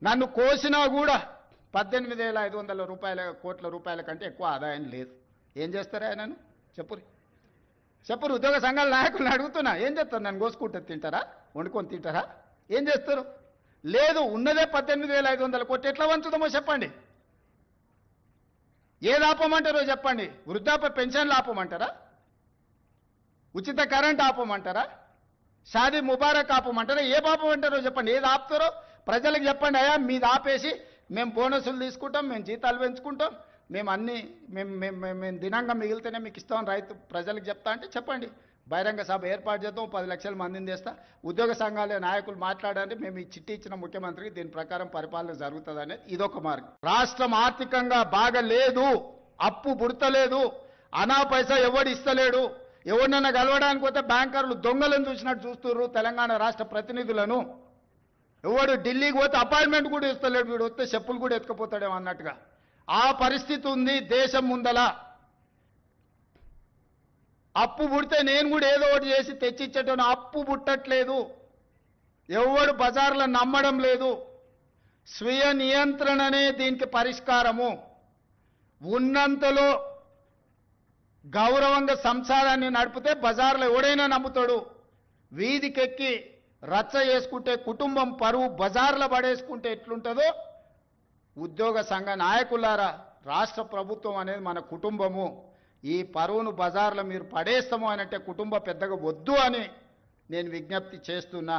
నన్ను కోసినా కూడా 18,500 కోట్ల రూపాయల కంటే ఎక్కువ ఆదాయం లేదు. ఏం చేస్తారా నన్ను చెప్పురు ఉద్యోగ సంఘాల నాయకులను అడుగుతున్నా, ఏం చేస్తారు? నన్ను కోసుకుంటే తింటారా? వండుకొని తింటారా? ఏం చేస్తారు? లేదు, ఉన్నదే 18,500 కోట్లు. ఎట్లా వంచుదామో చెప్పండి. ఏది ఆపమంటారో చెప్పండి. వృద్ధాప్య పెన్షన్లు ఆపమంటారా? ఉచిత కరెంట్ ఆపమంటారా? షాదీ ముబారక్ ఆపమంటారా? ఏ ఆపమంటారో చెప్పండి. ఏది ఆపుతారో ప్రజలకు చెప్పండి. అయ్యా మీది ఆపేసి మేము బోనసులు తీసుకుంటాం, మేము జీతాలు పెంచుకుంటాం, మేము అన్నీ మేము దినంగా మిగిలితేనే మీకు ఇస్తామని రైతు ప్రజలకు చెప్తా అంటే చెప్పండి. బహిరంగ సభ ఏర్పాటు చేద్దాం, 10 లక్షల మందిని తెస్తా. ఉద్యోగ సంఘాల నాయకులు మాట్లాడండి, మేము ఈ చిట్టి ఇచ్చిన ముఖ్యమంత్రికి దీని ప్రకారం పరిపాలన జరుగుతుంది అనేది ఇదొక మార్గం. రాష్ట్రం ఆర్థికంగా బాగా లేదు, అప్పు పుడతలేదు, అనా పైసా ఎవడు ఇస్తలేడు. ఎవరినైనా కలవడానికి పోతే బ్యాంకర్లు దొంగలను చూసినట్టు చూస్తున్నారు తెలంగాణ రాష్ట్ర ప్రతినిధులను. ఎవడు ఢిల్లీకి పోతే అపాయింట్మెంట్ కూడా ఇస్తలేడు, వీడు వస్తే చెప్పులు కూడా ఎత్తుకుపోతాడేమో అన్నట్టుగా ఆ పరిస్థితి ఉంది దేశం ముందల. అప్పు పుడితే నేను కూడా ఏదో ఒకటి చేసి తెచ్చిచ్చేటోను, అప్పు పుట్టట్లేదు. ఎవడు బజార్లో నమ్మడం లేదు. స్వీయ నియంత్రణనే దీనికి పరిష్కారము. ఉన్నంతలో గౌరవంగా సంసారాన్ని నడిపితే బజార్లో ఎవడైనా నమ్ముతాడు. వీధికెక్కి రచ్చ చేసుకుంటే, కుటుంబం పరువు బజార్లో పడేసుకుంటే ఎట్లుంటుందో, ఉద్యోగ సంఘ నాయకులారా, రాష్ట్ర ప్రభుత్వం అనేది మన కుటుంబము. ఈ పరువును బజార్లో మీరు పడేస్తాము అనంటే కుటుంబ పెద్దగా వద్దు అని నేను విజ్ఞప్తి చేస్తున్నా.